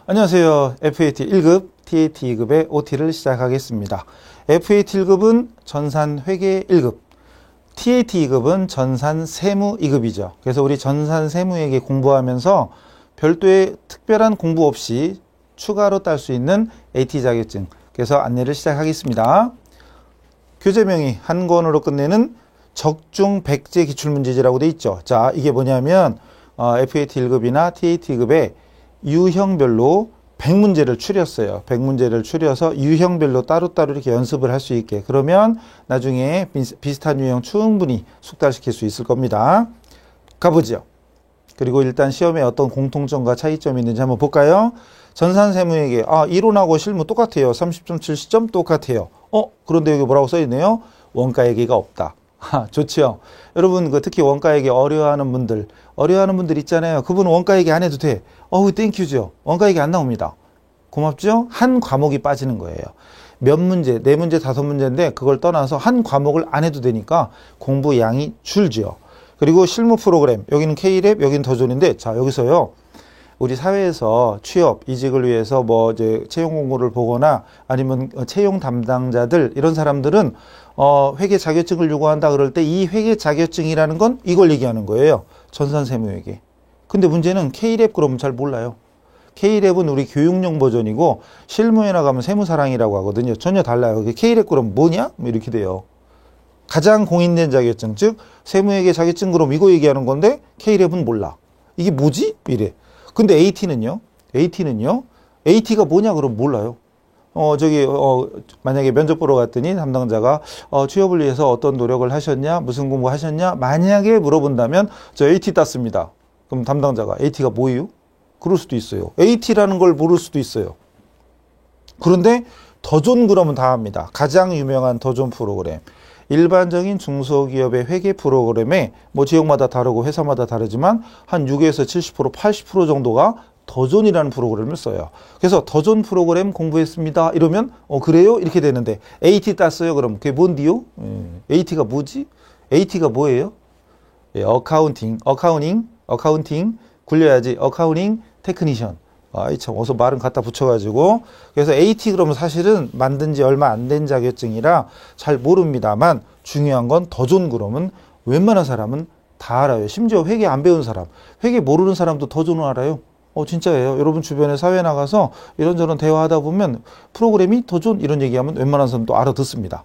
안녕하세요. FAT 1급, TAT 2급의 OT를 시작하겠습니다. FAT 1급은 전산 회계 1급, TAT 2급은 전산 세무 2급이죠. 그래서 우리 전산 세무회계 공부하면서 별도의 특별한 공부 없이 추가로 딸 수 있는 AT 자격증, 그래서 안내를 시작하겠습니다. 교재명이 한 권으로 끝내는 적중 백제 기출문제지라고 돼 있죠. 자, 이게 뭐냐면 FAT 1급이나 TAT 2급의 유형별로 100문제를 추렸어요. 100문제를 추려서 유형별로 따로따로 이렇게 연습을 할 수 있게. 그러면 나중에 비슷한 유형 충분히 숙달시킬 수 있을 겁니다. 가보죠. 그리고 일단 시험에 어떤 공통점과 차이점이 있는지 한번 볼까요? 전산세무회계, 이론하고 실무 똑같아요. 30점, 70점 똑같아요. 그런데 여기 뭐라고 써있네요? 원가회계가 없다. 좋죠. 여러분, 특히 원가회계 어려워하는 분들 있잖아요. 그분은 원가회계 안 해도 돼. 땡큐죠. 원가회계 안 나옵니다. 고맙죠? 한 과목이 빠지는 거예요. 몇 문제, 4문제, 5문제인데 그걸 떠나서 한 과목을 안 해도 되니까 공부 양이 줄죠. 그리고 실무 프로그램, 여기는 K랩, 여기는 더존인데, 자, 여기서요. 우리 사회에서 취업, 이직을 위해서 채용 공고를 보거나 아니면 채용 담당자들, 이런 사람들은 회계 자격증을 요구한다 그럴 때 이 회계 자격증이라는 건 이걸 얘기하는 거예요. 전산세무회계. 근데 문제는 K랩 그러면 잘 몰라요. K랩은 우리 교육용 버전이고 실무에 나가면 세무사랑이라고 하거든요. 전혀 달라요. K랩 그럼 뭐냐? 이렇게 돼요. 가장 공인된 자격증, 즉 세무회계 자격증 그럼 이거 얘기하는 건데 K랩은 몰라. 이게 뭐지? 이래. 근데 AT는요? AT가 뭐냐 그럼 몰라요. 만약에 면접 보러 갔더니 담당자가 취업을 위해서 어떤 노력을 하셨냐, 무슨 공부 하셨냐, 만약에 물어본다면 저 AT 땄습니다. 그럼 담당자가 AT가 뭐예요? 그럴 수도 있어요. AT라는 걸 모를 수도 있어요. 그런데 더존 그러면 다 합니다. 가장 유명한 더존 프로그램. 일반적인 중소기업의 회계 프로그램에 지역마다 다르고 회사마다 다르지만 한 6에서 70%, 80% 정도가 더존이라는 프로그램을 써요. 그래서 더존 프로그램 공부했습니다. 이러면 그래요? 이렇게 되는데 AT 땄어요? 그럼 그게 뭔디요? AT가 뭐지? AT가 뭐예요? 어카운팅 굴려야지. 어카운팅 테크니션. 참 어서 말은 갖다 붙여가지고. 그래서 AT 그러면 사실은 만든 지 얼마 안 된 자격증이라 잘 모릅니다만 중요한 건 더존 그러면 웬만한 사람은 다 알아요. 심지어 회계 안 배운 사람, 회계 모르는 사람도 더존을 알아요. 진짜예요. 여러분 주변에 사회 나가서 이런저런 대화하다 보면 프로그램이 더존 이런 얘기하면 웬만한 사람도 알아듣습니다.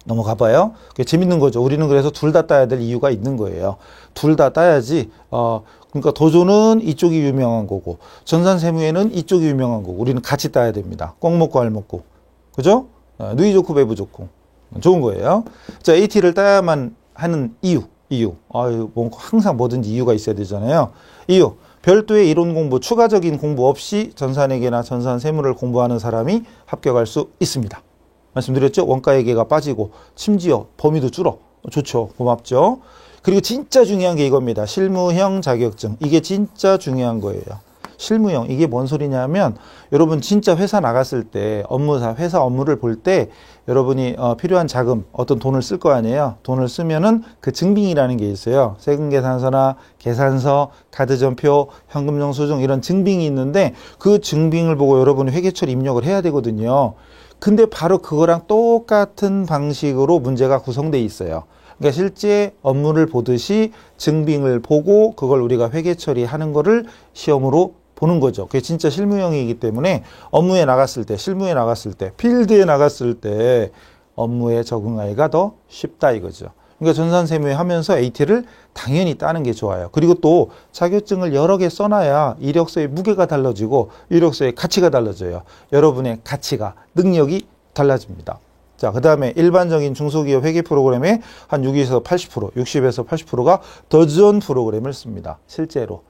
넘어가봐요. 그게 재밌는 거죠. 우리는 그래서 둘 다 따야 될 이유가 있는 거예요. 둘 다 따야지. 그러니까 더존은 이쪽이 유명한 거고 전산세무에는 이쪽이 유명한 거고 우리는 같이 따야 됩니다. 꼭 먹고 알 먹고. 그죠? 누이 좋고 배부 좋고. 좋은 거예요. 자, AT를 따야만 하는 이유. 항상 뭐든지 이유가 있어야 되잖아요. 이유. 별도의 이론 공부, 추가적인 공부 없이 전산회계나 전산세무를 공부하는 사람이 합격할 수 있습니다. 말씀드렸죠? 원가회계가 빠지고 심지어 범위도 줄어. 좋죠. 고맙죠. 그리고 진짜 중요한 게 이겁니다. 실무형 자격증. 이게 진짜 중요한 거예요. 실무형. 이게 뭔 소리냐면 여러분 진짜 회사 나갔을 때 회사 업무를 볼 때 여러분이 필요한 자금, 어떤 돈을 쓸 거 아니에요. 돈을 쓰면은 그 증빙이라는 게 있어요. 세금계산서나 계산서, 카드전표, 현금영수증 이런 증빙이 있는데 그 증빙을 보고 여러분이 회계처리 입력을 해야 되거든요. 근데 바로 그거랑 똑같은 방식으로 문제가 구성되어 있어요. 그러니까 실제 업무를 보듯이 증빙을 보고 그걸 우리가 회계 처리하는 거를 시험으로 보는 거죠. 그게 진짜 실무형이기 때문에 업무에 나갔을 때, 실무에 나갔을 때, 필드에 나갔을 때 업무에 적응하기가 더 쉽다 이거죠. 그러니까 전산세무에 하면서 AT를 당연히 따는 게 좋아요. 그리고 또 자격증을 여러 개 써놔야 이력서의 무게가 달라지고 이력서의 가치가 달라져요. 여러분의 가치가, 능력이 달라집니다. 자, 그 다음에 일반적인 중소기업 회계 프로그램에 한 60에서 80%가 더존 프로그램을 씁니다. 실제로.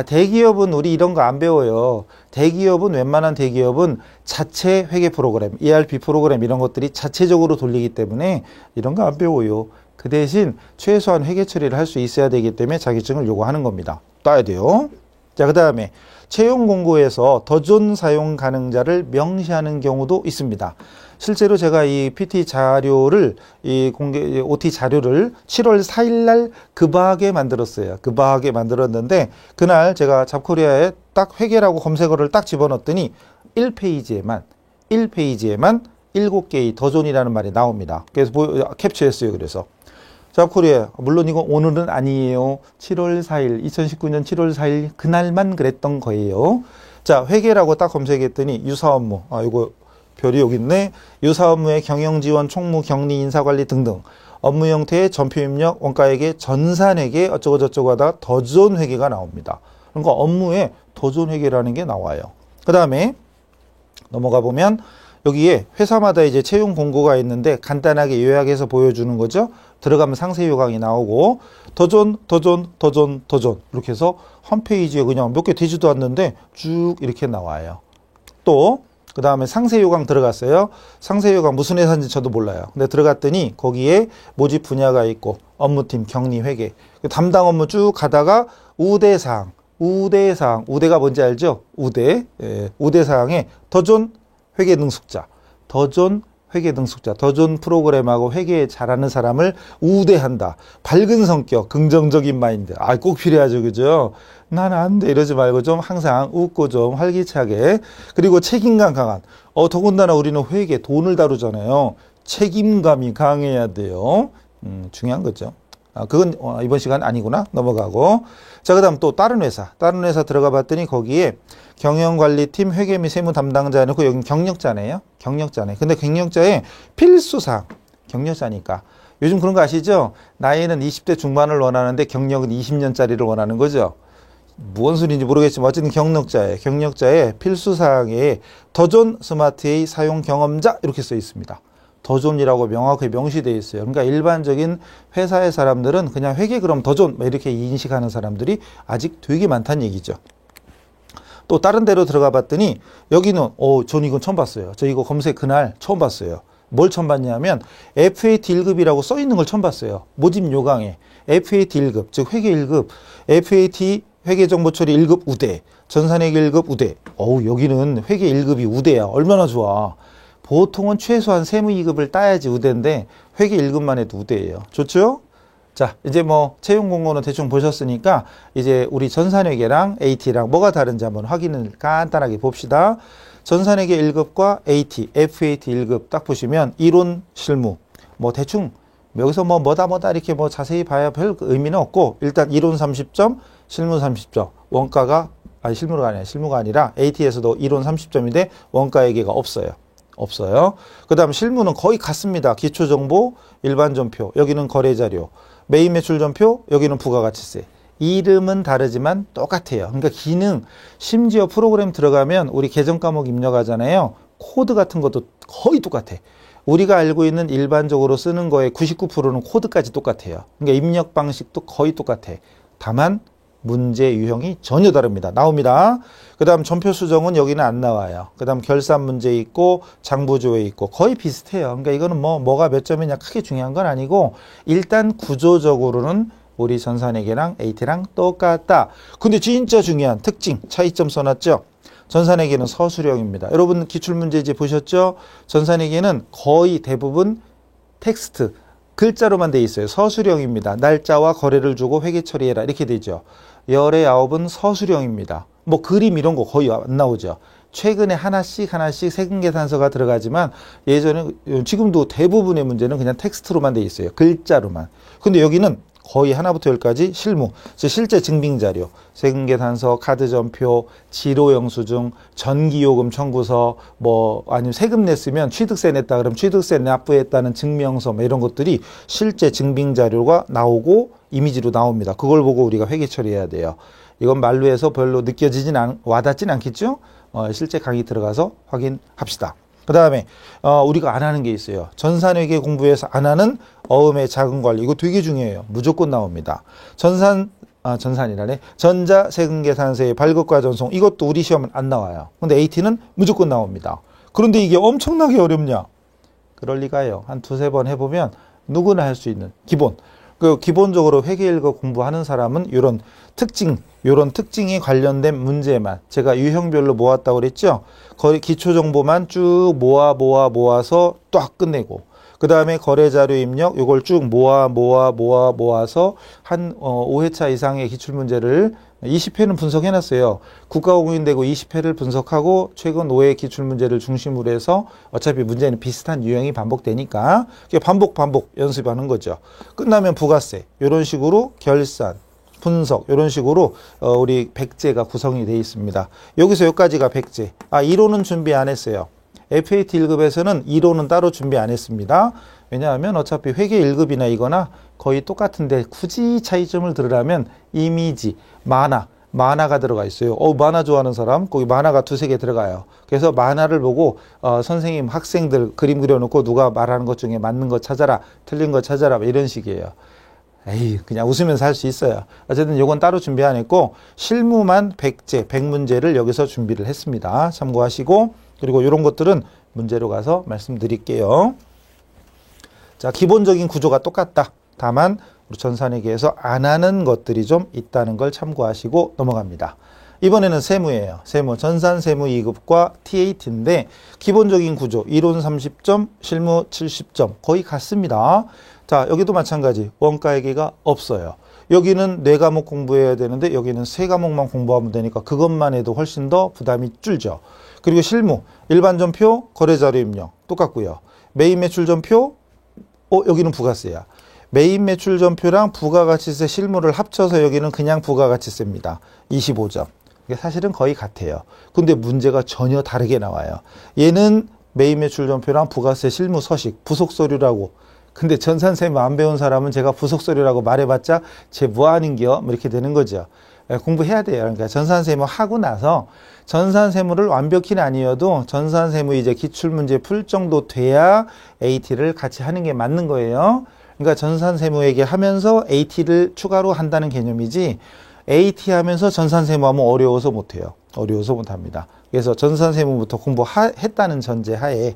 대기업은 우리 이런 거 안 배워요. 웬만한 대기업은 자체 회계 프로그램, ERP 프로그램 이런 것들이 자체적으로 돌리기 때문에 이런 거 안 배워요. 그 대신 최소한 회계 처리를 할 수 있어야 되기 때문에 자격증을 요구하는 겁니다. 따야 돼요. 자, 그 다음에 채용 공고에서 더존 사용 가능자를 명시하는 경우도 있습니다. 실제로 제가 이 PT 자료를, OT 자료를 7월 4일 날 급하게 만들었어요. 급하게 만들었는데, 그날 제가 잡코리아에 딱 회계라고 검색어를 딱 집어넣었더니 1페이지에만 7개의 더존이라는 말이 나옵니다. 그래서 캡처했어요. 그래서 잡코리아, 물론 이거 오늘은 아니에요. 7월 4일, 2019년 7월 4일 그날만 그랬던 거예요. 자, 회계라고 딱 검색했더니 유사 업무, 이거 별이 여기 있네. 유사 업무의 경영 지원, 총무, 격리, 인사관리 등등. 업무 형태의 전표 입력, 원가에게, 전산에게 어쩌고 저쩌고 하다 더존 회계가 나옵니다. 그러니까 업무에 더존 회계라는 게 나와요. 그 다음에 넘어가 보면 여기에 회사마다 이제 채용 공고가 있는데 간단하게 요약해서 보여주는 거죠. 들어가면 상세 요강이 나오고 더존 이렇게 해서 홈페이지에 그냥 몇 개 되지도 않는데 쭉 이렇게 나와요. 또 그 다음에 상세 요강 들어갔어요. 상세 요강 무슨 회사인지 저도 몰라요. 근데 들어갔더니 거기에 모집 분야가 있고 업무팀, 격리, 회계, 담당 업무 쭉 가다가 우대사항, 우대가 뭔지 알죠? 우대사항에 더존 회계 능숙자, 더존 프로그램하고 회계 잘하는 사람을 우대한다. 밝은 성격, 긍정적인 마인드. 꼭 필요하죠. 그죠? 나는 안 돼. 이러지 말고 좀 항상 웃고 좀 활기차게. 그리고 책임감 강한. 더군다나 우리는 회계, 돈을 다루잖아요. 책임감이 강해야 돼요. 중요한 거죠. 그건 이번 시간 아니구나. 넘어가고. 자, 그 다음 또 다른 회사 들어가 봤더니 거기에 경영관리팀 회계 및 세무 담당자 해놓고 여기 경력자네요. 경력자네. 근데 경력자의 필수사항. 경력자니까. 요즘 그런 거 아시죠? 나이는 20대 중반을 원하는데 경력은 20년짜리를 원하는 거죠. 무슨 소리인지 모르겠지만 어쨌든 경력자의 필수사항에 더존 스마트 A 사용 경험자 이렇게 써 있습니다. 더존이라고 명확하게 명시되어 있어요. 그러니까 일반적인 회사의 사람들은 그냥 회계 그럼 더존 이렇게 인식하는 사람들이 아직 되게 많다는 얘기죠. 또 다른 데로 들어가 봤더니 여기는 전 이건 처음 봤어요. 저 이거 검색 그날 처음 봤어요. 뭘 처음 봤냐면 FAT 1급이라고 써 있는 걸 처음 봤어요. 모집 요강에 FAT 1급, 즉 회계 1급, FAT 회계정보처리 1급 우대, 전산회계 1급 우대. 여기는 회계 1급이 우대야. 얼마나 좋아. 보통은 최소한 세무 2급을 따야지 우대인데 회계 1급만 해도 우대예요. 좋죠? 자, 이제 뭐 채용 공고는 대충 보셨으니까 이제 우리 전산회계랑 AT랑 뭐가 다른지 한번 확인을 간단하게 봅시다. 전산회계 1급과 AT, FAT 1급 딱 보시면 이론, 실무 뭐 대충 여기서 뭐다 이렇게 뭐 자세히 봐야 별 의미는 없고 일단 이론 30점, 실무 30점. 원가가 실무가 아니라 AT에서도 이론 30점인데 원가회계가 없어요. 그 다음 실무는 거의 같습니다. 기초정보, 일반전표, 여기는 거래자료, 메인 매출전표, 여기는 부가가치세. 이름은 다르지만 똑같아요. 그러니까 기능, 심지어 프로그램 들어가면 우리 계정 과목 입력하잖아요. 코드 같은 것도 거의 똑같아. 우리가 알고 있는 일반적으로 쓰는 거의 99%는 코드까지 똑같아요. 그러니까 입력 방식도 거의 똑같아. 다만 문제 유형이 전혀 다릅니다. 나옵니다. 그 다음 전표 수정은 여기는 안 나와요. 그 다음 결산 문제 있고 장부조회 있고 거의 비슷해요. 그러니까 이거는 뭐가 몇 점이냐 크게 중요한 건 아니고 일단 구조적으로는 우리 전산회계랑 AT랑 똑같다. 근데 진짜 중요한 특징, 차이점 써놨죠? 전산회계는 서술형입니다. 여러분 기출문제집 보셨죠? 전산회계는 거의 대부분 텍스트, 글자로만 돼 있어요. 서술형입니다. 날짜와 거래를 주고 회계 처리해라 이렇게 되죠. 열의 9은 서술형입니다. 뭐 그림 이런 거 거의 안 나오죠. 최근에 하나씩 세금계산서가 들어가지만 예전에 지금도 대부분의 문제는 그냥 텍스트로만 돼 있어요. 글자로만. 근데 여기는 거의 하나부터 열까지 실무, 실제 증빙자료, 세금계산서, 카드전표, 지로영수증, 전기요금 청구서, 아니면 세금 냈으면 취득세 냈다 그러면 취득세 납부했다는 증명서 이런 것들이 실제 증빙자료가 나오고 이미지로 나옵니다. 그걸 보고 우리가 회계 처리해야 돼요. 이건 말로 해서 별로 와닿진 않겠죠? 실제 강의 들어가서 확인합시다. 그 다음에 우리가 안 하는 게 있어요. 전산회계 공부에서 안 하는 어음의 자금 관리. 이거 되게 중요해요. 무조건 나옵니다. 전자세금계산서의 발급과 전송. 이것도 우리 시험은 안 나와요. 근데 AT는 무조건 나옵니다. 그런데 이게 엄청나게 어렵냐? 그럴 리가요. 한 두세 번 해보면 누구나 할 수 있는 기본. 기본적으로 회계 1급 공부하는 사람은 이런 특징에 관련된 문제만 제가 유형별로 모았다고 그랬죠. 거의 기초 정보만 쭉 모아서 딱 끝내고 그 다음에 거래자료 입력 이걸 쭉 모아서 한 5회차 이상의 기출문제를 20회는 분석해놨어요. 국가공인되고 20회를 분석하고 최근 5회 기출문제를 중심으로 해서 어차피 문제는 비슷한 유형이 반복되니까 반복 연습하는 거죠. 끝나면 부가세 이런 식으로 결산 분석 이런 식으로 우리 백제가 구성이 되어 있습니다. 여기서 여기까지가 백제. 이론은 준비 안 했어요. FAT 1급에서는 이론은 따로 준비 안 했습니다. 왜냐하면 어차피 회계 1급이나 이거나 거의 똑같은데 굳이 차이점을 들으라면 이미지, 만화가 들어가 있어요. 만화 좋아하는 사람 거기 만화가 2-3개 들어가요. 그래서 만화를 보고 선생님 학생들 그림 그려놓고 누가 말하는 것 중에 맞는 거 찾아라 틀린 거 찾아라 이런 식이에요. 에이 그냥 웃으면서 할 수 있어요. 어쨌든 이건 따로 준비 안 했고 실무만 100문제를 여기서 준비를 했습니다. 참고하시고 그리고 이런 것들은 문제로 가서 말씀드릴게요. 자, 기본적인 구조가 똑같다. 다만 우리 전산회계에서 안 하는 것들이 좀 있다는 걸 참고하시고 넘어갑니다. 이번에는 세무예요. 세무, 전산 세무 2급과 TAT인데 기본적인 구조 이론 30점, 실무 70점 거의 같습니다. 자, 여기도 마찬가지 원가회계가 없어요. 여기는 4과목 공부해야 되는데 여기는 3과목만 공부하면 되니까 그것만 해도 훨씬 더 부담이 줄죠. 그리고 실무, 일반전표, 거래자료 입력 똑같고요. 메인 매출전표, 여기는 부가세야. 메인 매출전표랑 부가가치세 실무를 합쳐서 여기는 그냥 부가가치세입니다. 25점. 사실은 거의 같아요. 근데 문제가 전혀 다르게 나와요. 얘는 메인 매출전표랑 부가세 실무 서식, 부속서류라고. 근데 전산세무 안 배운 사람은 제가 부속서류라고 말해봤자 쟤 뭐하는겨? 뭐 이렇게 되는 거죠. 공부해야 돼요. 그러니까 전산세무 하고 나서 전산세무를 완벽히는 아니어도 전산세무 이제 기출문제 풀 정도 돼야 AT를 같이 하는 게 맞는 거예요. 그러니까 전산세무회계 하면서 AT를 추가로 한다는 개념이지 AT 하면서 전산세무하면 어려워서 못해요. 어려워서 못합니다. 그래서 전산세무부터 공부했다는 전제하에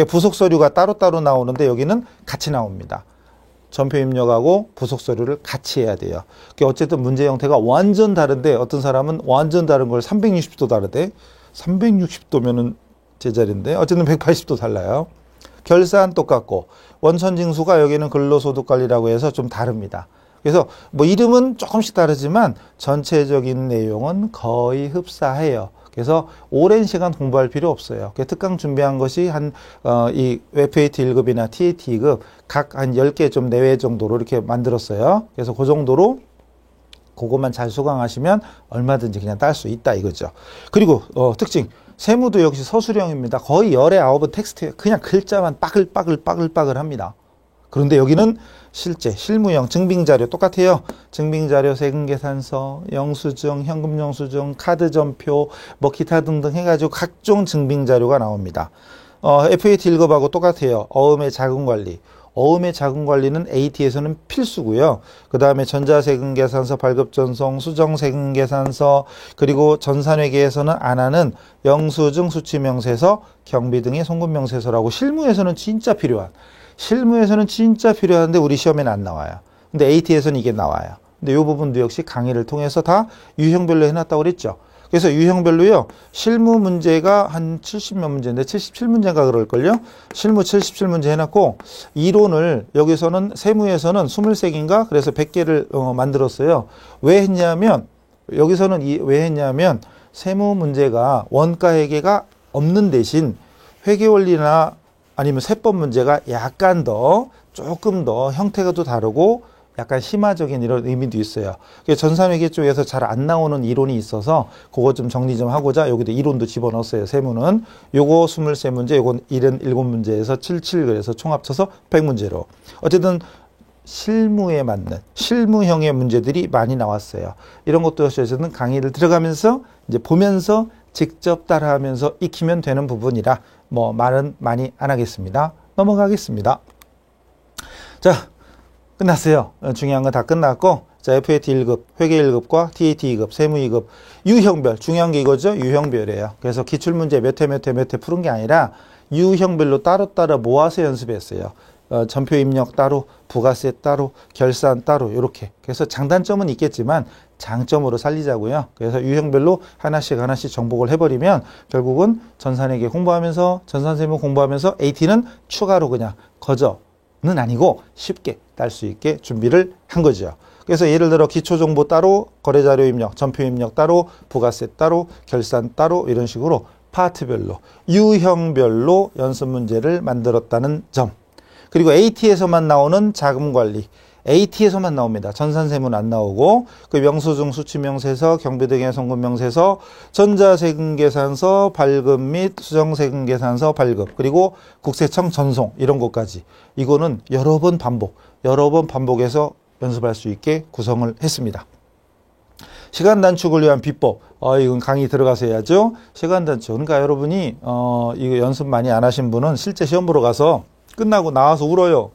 부속서류가 따로따로 나오는데 여기는 같이 나옵니다. 전표 입력하고 부속서류를 같이 해야 돼요. 어쨌든 문제 형태가 완전 다른데 어떤 사람은 완전 다른 걸 360도 다르대. 360도면은 제자리인데 어쨌든 180도 달라요. 결산 똑같고 원천징수가 여기는 근로소득관리라고 해서 좀 다릅니다. 그래서 뭐 이름은 조금씩 다르지만 전체적인 내용은 거의 흡사해요. 그래서 오랜 시간 공부할 필요 없어요. 특강 준비한 것이 이 FAT 1급이나 TAT 2급 각 한 10개 좀 내외 정도로 이렇게 만들었어요. 그래서 그 정도로 그것만 잘 수강하시면 얼마든지 그냥 딸 수 있다 이거죠. 그리고 특징 세무도 역시 서술형입니다. 거의 열의 아홉은 텍스트에 그냥 글자만 빠글빠글 합니다. 그런데 여기는 실제 실무형 증빙자료 똑같아요. 증빙자료, 세금계산서, 영수증, 현금영수증, 카드전표, 뭐 기타 등등 해가지고 각종 증빙자료가 나옵니다. FAT 1급하고 똑같아요. 어음의 자금관리. 어음의 자금관리는 AT에서는 필수고요. 그 다음에 전자세금계산서, 발급전송, 수정세금계산서, 그리고 전산회계에서는 안 하는 영수증, 수치명세서, 경비 등의 송금명세서라고 실무에서는 진짜 필요한데 우리 시험에는 안 나와요. 근데 AT에서는 이게 나와요. 근데 이 부분도 역시 강의를 통해서 다 유형별로 해놨다고 그랬죠. 그래서 유형별로요. 실무 문제가 한 70몇 문제인데 77문제인가 그럴걸요. 실무 77문제 해놨고 이론을 여기서는 세무에서는 23개인가 그래서 100개를 만들었어요. 왜 했냐면 세무 문제가 원가회계가 없는 대신 회계원리나 아니면 세법 문제가 조금 더 형태가 또 다르고 약간 심화적인 이런 의미도 있어요. 전산회계 쪽에서 잘 안 나오는 이론이 있어서 그거 좀 정리 좀 하고자 여기도 이론도 집어넣었어요. 세무는 요거 23문제, 요건 77문제에서 77 그래서 총 합쳐서 100문제로. 어쨌든 실무에 맞는 실무형의 문제들이 많이 나왔어요. 이런 것도 어쨌든 강의를 들어가면서 이제 보면서 직접 따라하면서 익히면 되는 부분이라 뭐 말은 많이 안 하겠습니다. 넘어가겠습니다. 자, 끝났어요. 중요한 건 다 끝났고, 자, FAT 1급, 회계 1급과 TAT 2급, 세무 2급, 유형별, 중요한 게 이거죠? 유형별이에요. 그래서 기출문제 몇 회 푸는 게 아니라 유형별로 따로 모아서 연습했어요. 전표 입력 따로, 부가세 따로, 결산 따로, 이렇게. 그래서 장단점은 있겠지만 장점으로 살리자고요. 그래서 유형별로 하나씩 정복을 해버리면 결국은 전산회계 공부하면서, 전산세무 공부하면서 AT는 추가로 그냥 거저는 아니고 쉽게 딸 수 있게 준비를 한 거죠. 그래서 예를 들어 기초정보 따로, 거래자료 입력, 전표 입력 따로, 부가세 따로, 결산 따로 이런 식으로 파트별로, 유형별로 연습 문제를 만들었다는 점. 그리고 AT에서만 나오는 자금관리, AT에서만 나옵니다. 전산세무는 안 나오고 그 명수증 수취명세서, 경비등의 송금명세서, 전자세금계산서 발급 및 수정세금계산서 발급, 그리고 국세청 전송 이런 것까지 이거는 여러 번 반복해서 연습할 수 있게 구성을 했습니다. 시간 단축을 위한 비법. 이건 강의 들어가서 해야죠. 시간 단축. 그러니까 여러분이 이거 연습 많이 안 하신 분은 실제 시험 보러 가서 끝나고 나와서 울어요.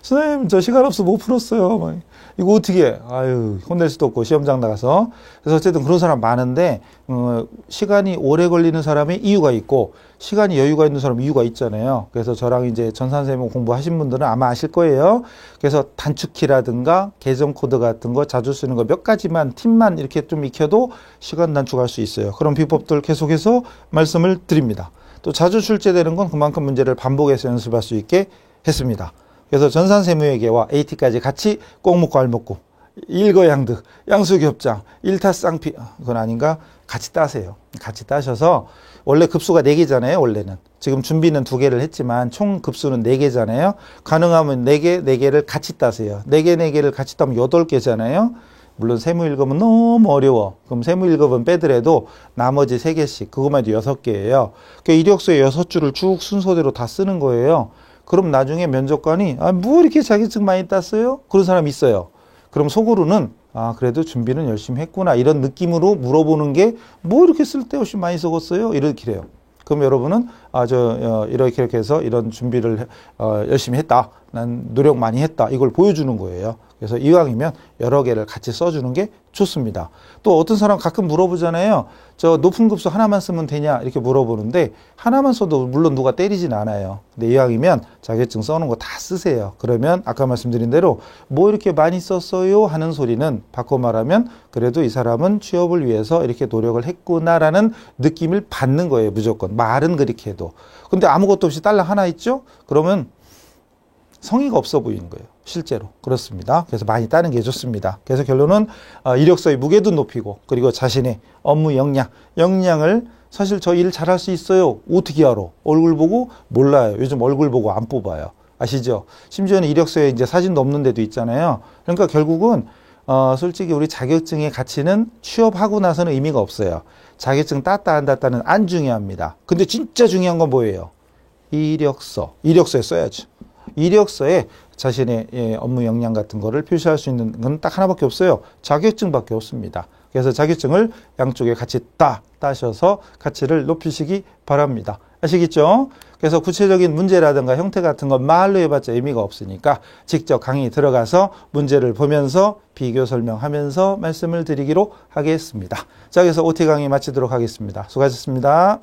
선생님, 저 시간 없어 못 풀었어요. 이거 어떻게 해? 아유, 혼낼 수도 없고 시험장 나가서. 그래서 어쨌든 그런 사람 많은데 시간이 오래 걸리는 사람의 이유가 있고 시간이 여유가 있는 사람 이유가 있잖아요. 그래서 저랑 이제 전산세무 공부하신 분들은 아마 아실 거예요. 그래서 단축키라든가 계정 코드 같은 거 자주 쓰는 거 몇 가지만 팁만 이렇게 좀 익혀도 시간 단축할 수 있어요. 그런 비법들 계속해서 말씀을 드립니다. 또 자주 출제되는 건 그만큼 문제를 반복해서 연습할 수 있게 했습니다. 그래서 전산세무회계와 AT까지 같이 꼭 먹고 알 먹고 일거양득, 양수겹장, 일타쌍피 그건 아닌가? 같이 따세요. 같이 따셔서 원래 급수가 4개잖아요. 원래는. 지금 준비는 2개를 했지만 총 급수는 4개잖아요. 가능하면 4개를 같이 따세요. 4개를 같이 따면 8개잖아요. 물론 세무 1급은 너무 어려워. 그럼 세무 1급은 빼더라도 나머지 3개씩 그것만 해도 6개예요. 그 이력서에 6줄을 쭉 순서대로 다 쓰는 거예요. 그럼 나중에 면접관이 뭐 이렇게 자격증 많이 땄어요? 그런 사람 있어요. 그럼 속으로는 그래도 준비는 열심히 했구나 이런 느낌으로 물어보는 게 뭐 이렇게 쓸데없이 많이 적었어요? 이렇게 해요. 그럼 여러분은 이렇게 해서 이런 준비를 열심히 했다. 난 노력 많이 했다. 이걸 보여주는 거예요. 그래서 이왕이면 여러 개를 같이 써주는 게 좋습니다. 또 어떤 사람 가끔 물어보잖아요. 저 높은 급수 하나만 쓰면 되냐 이렇게 물어보는데 하나만 써도 물론 누가 때리진 않아요. 근데 이왕이면 자격증 써놓은 거 다 쓰세요. 그러면 아까 말씀드린 대로 뭐 이렇게 많이 썼어요 하는 소리는 바꿔 말하면 그래도 이 사람은 취업을 위해서 이렇게 노력을 했구나라는 느낌을 받는 거예요. 무조건 말은 그렇게 해도. 근데 아무것도 없이 딸랑 하나 있죠? 그러면 성의가 없어 보이는 거예요. 실제로. 그렇습니다. 그래서 많이 따는 게 좋습니다. 그래서 결론은 이력서의 무게도 높이고 그리고 자신의 업무 역량을 사실 저 일 잘할 수 있어요. 어떻게 알아? 얼굴 보고 몰라요. 요즘 얼굴 보고 안 뽑아요. 아시죠? 심지어는 이력서에 이제 사진도 없는 데도 있잖아요. 그러니까 결국은 솔직히 우리 자격증의 가치는 취업하고 나서는 의미가 없어요. 자격증 땄다 안 땄다는 안 중요합니다. 근데 진짜 중요한 건 뭐예요? 이력서에 써야죠. 이력서에 자신의 업무 역량 같은 거를 표시할 수 있는 건 딱 하나밖에 없어요. 자격증밖에 없습니다. 그래서 자격증을 양쪽에 같이 따셔서 가치를 높이시기 바랍니다. 아시겠죠? 그래서 구체적인 문제라든가 형태 같은 건 말로 해봤자 의미가 없으니까 직접 강의 들어가서 문제를 보면서 비교 설명하면서 말씀을 드리기로 하겠습니다. 자, 그래서 OT 강의 마치도록 하겠습니다. 수고하셨습니다.